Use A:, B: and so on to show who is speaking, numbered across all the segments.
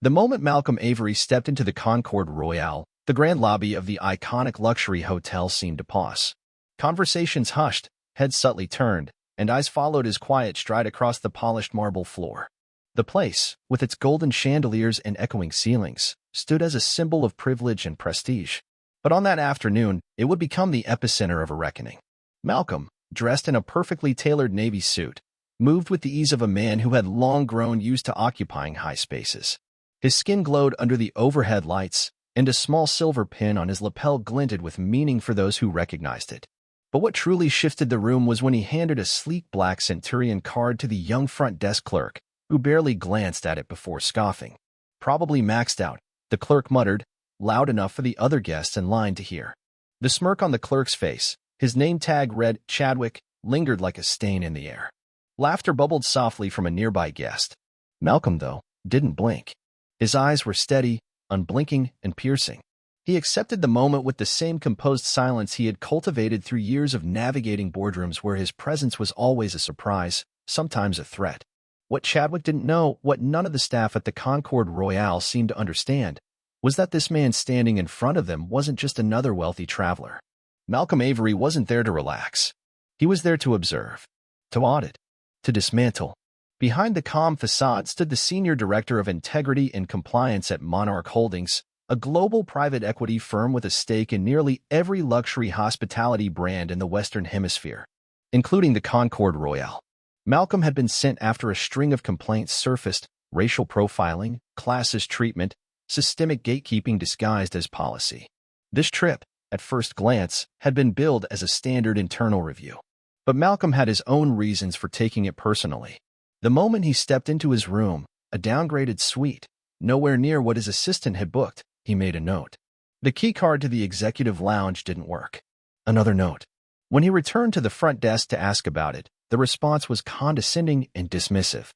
A: The moment Malcolm Avery stepped into the Concorde Royale, the grand lobby of the iconic luxury hotel seemed to pause. Conversations hushed, heads subtly turned, and eyes followed his quiet stride across the polished marble floor. The place, with its golden chandeliers and echoing ceilings, stood as a symbol of privilege and prestige. But on that afternoon, it would become the epicenter of a reckoning. Malcolm, dressed in a perfectly tailored navy suit, moved with the ease of a man who had long grown used to occupying high spaces. His skin glowed under the overhead lights, and a small silver pin on his lapel glinted with meaning for those who recognized it. But what truly shifted the room was when he handed a sleek black Centurion card to the young front desk clerk, who barely glanced at it before scoffing. "Probably maxed out," the clerk muttered, loud enough for the other guests in line to hear. The smirk on the clerk's face, his name tag read Chadwick, lingered like a stain in the air. Laughter bubbled softly from a nearby guest. Malcolm, though, didn't blink. His eyes were steady, unblinking, and piercing. He accepted the moment with the same composed silence he had cultivated through years of navigating boardrooms where his presence was always a surprise, sometimes a threat. What Chadwick didn't know, what none of the staff at the Concorde Royale seemed to understand, was that this man standing in front of them wasn't just another wealthy traveler. Malcolm Avery wasn't there to relax. He was there to observe, to audit, to dismantle. Behind the calm facade stood the Senior Director of Integrity and Compliance at Monarch Holdings, a global private equity firm with a stake in nearly every luxury hospitality brand in the Western Hemisphere, including the Concorde Royale. Malcolm had been sent after a string of complaints surfaced: racial profiling, classist treatment, systemic gatekeeping disguised as policy. This trip, at first glance, had been billed as a standard internal review. But Malcolm had his own reasons for taking it personally. The moment he stepped into his room, a downgraded suite, nowhere near what his assistant had booked, he made a note. The keycard to the executive lounge didn't work. Another note. When he returned to the front desk to ask about it, the response was condescending and dismissive.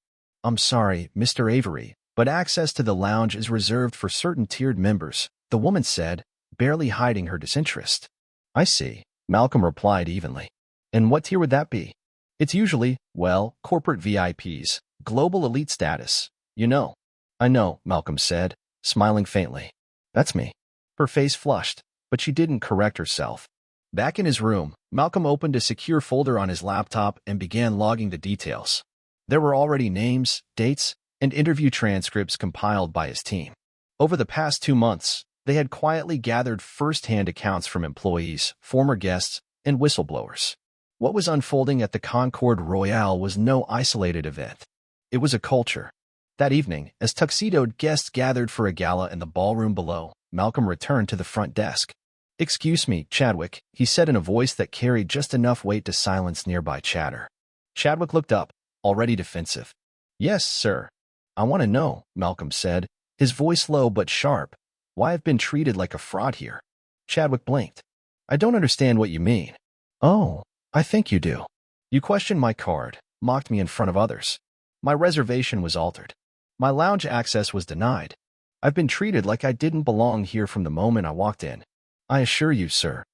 A: "I'm sorry, Mr. Avery, but access to the lounge is reserved for certain tiered members," the woman said, barely hiding her disinterest. "I see," Malcolm replied evenly. "And what tier would that be?" "It's usually, well, corporate VIPs, global elite status, you know." "I know," Malcolm said, smiling faintly. "That's me." Her face flushed, but she didn't correct herself. Back in his room, Malcolm opened a secure folder on his laptop and began logging the details. There were already names, dates, and interview transcripts compiled by his team. Over the past 2 months, they had quietly gathered first-hand accounts from employees, former guests, and whistleblowers. What was unfolding at the Concorde Royale was no isolated event. It was a culture. That evening, as tuxedoed guests gathered for a gala in the ballroom below, Malcolm returned to the front desk. "Excuse me, Chadwick," he said in a voice that carried just enough weight to silence nearby chatter. Chadwick looked up, already defensive. "Yes, sir." "I want to know," Malcolm said, his voice low but sharp, "why I've been treated like a fraud here." Chadwick blinked. "I don't understand what you mean." "Oh, I think you do. You questioned my card, mocked me in front of others. My reservation was altered. My lounge access was denied. I've been treated like I didn't belong here from the moment I walked in. I assure you, sir."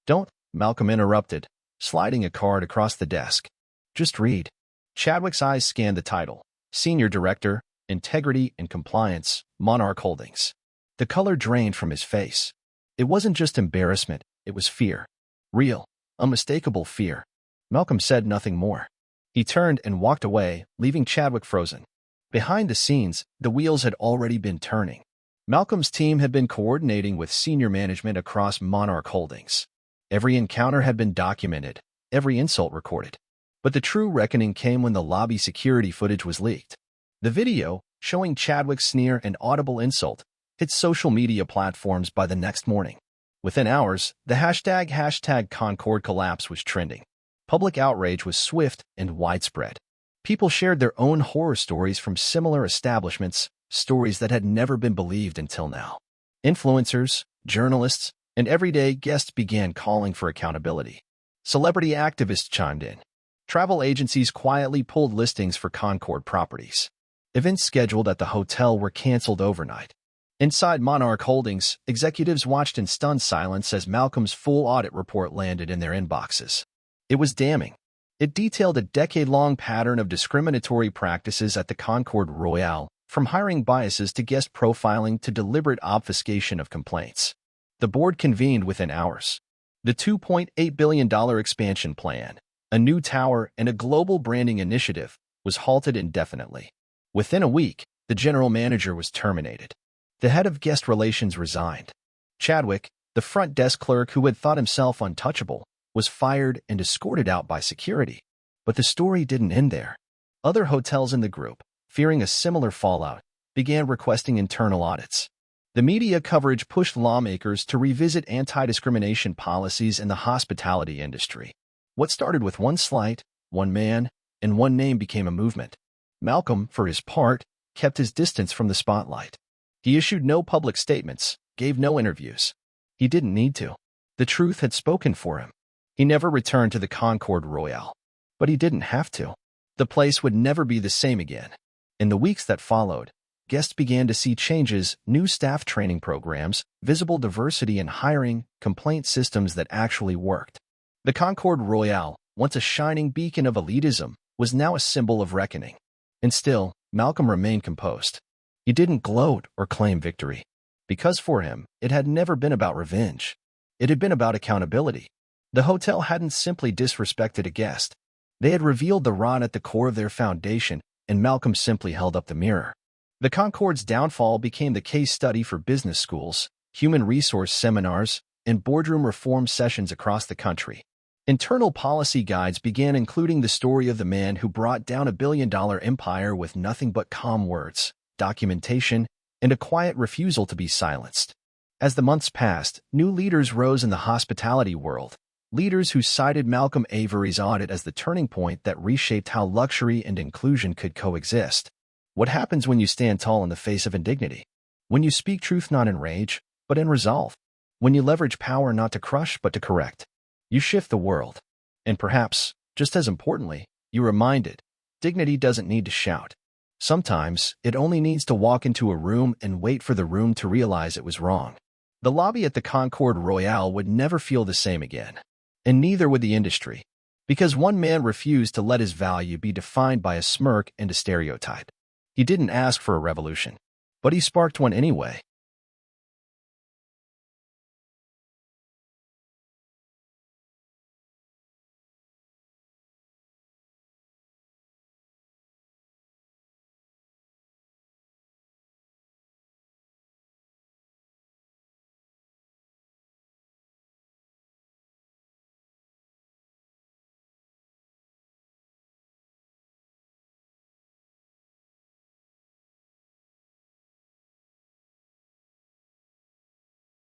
A: "Don't," Malcolm interrupted, sliding a card across the desk. "Just read." Chadwick's eyes scanned the title: Senior Director, Integrity and Compliance, Monarch Holdings. The color drained from his face. It wasn't just embarrassment, it was fear. Real, unmistakable fear. Malcolm said nothing more. He turned and walked away, leaving Chadwick frozen. Behind the scenes, the wheels had already been turning. Malcolm's team had been coordinating with senior management across Monarch Holdings. Every encounter had been documented, every insult recorded. But the true reckoning came when the lobby security footage was leaked. The video, showing Chadwick's sneer and audible insult, hit social media platforms by the next morning. Within hours, the hashtag Concorde collapse was trending. Public outrage was swift and widespread. People shared their own horror stories from similar establishments, stories that had never been believed until now. Influencers, journalists, and everyday guests began calling for accountability. Celebrity activists chimed in. Travel agencies quietly pulled listings for Concorde properties. Events scheduled at the hotel were canceled overnight. Inside Monarch Holdings, executives watched in stunned silence as Malcolm's full audit report landed in their inboxes. It was damning. It detailed a decade-long pattern of discriminatory practices at the Concorde Royale, from hiring biases to guest profiling to deliberate obfuscation of complaints. The board convened within hours. The $2.8 billion expansion plan, a new tower, and a global branding initiative was halted indefinitely. Within a week, the general manager was terminated. The head of guest relations resigned. Chadwick, the front desk clerk who had thought himself untouchable, was fired and escorted out by security. But the story didn't end there. Other hotels in the group, fearing a similar fallout, began requesting internal audits. The media coverage pushed lawmakers to revisit anti-discrimination policies in the hospitality industry. What started with one slight, one man, and one name became a movement. Malcolm, for his part, kept his distance from the spotlight. He issued no public statements, gave no interviews. He didn't need to. The truth had spoken for him. He never returned to the Concorde Royale. But he didn't have to. The place would never be the same again. In the weeks that followed, guests began to see changes, new staff training programs, visible diversity in hiring, complaint systems that actually worked. The Concorde Royale, once a shining beacon of elitism, was now a symbol of reckoning. And still, Malcolm remained composed. He didn't gloat or claim victory. Because for him, it had never been about revenge. It had been about accountability. The hotel hadn't simply disrespected a guest. They had revealed the rot at the core of their foundation, and Malcolm simply held up the mirror. The Concorde's downfall became the case study for business schools, human resource seminars, and boardroom reform sessions across the country. Internal policy guides began including the story of the man who brought down a billion-dollar empire with nothing but calm words, documentation, and a quiet refusal to be silenced. As the months passed, new leaders rose in the hospitality world, leaders who cited Malcolm Avery's audit as the turning point that reshaped how luxury and inclusion could coexist. What happens when you stand tall in the face of indignity? When you speak truth not in rage, but in resolve? When you leverage power not to crush but to correct? You shift the world. And perhaps, just as importantly, you remind it, dignity doesn't need to shout. Sometimes, it only needs to walk into a room and wait for the room to realize it was wrong. The lobby at the Concorde Royale would never feel the same again. And neither would the industry. Because one man refused to let his value be defined by a smirk and a stereotype. He didn't ask for a revolution. But he sparked one anyway.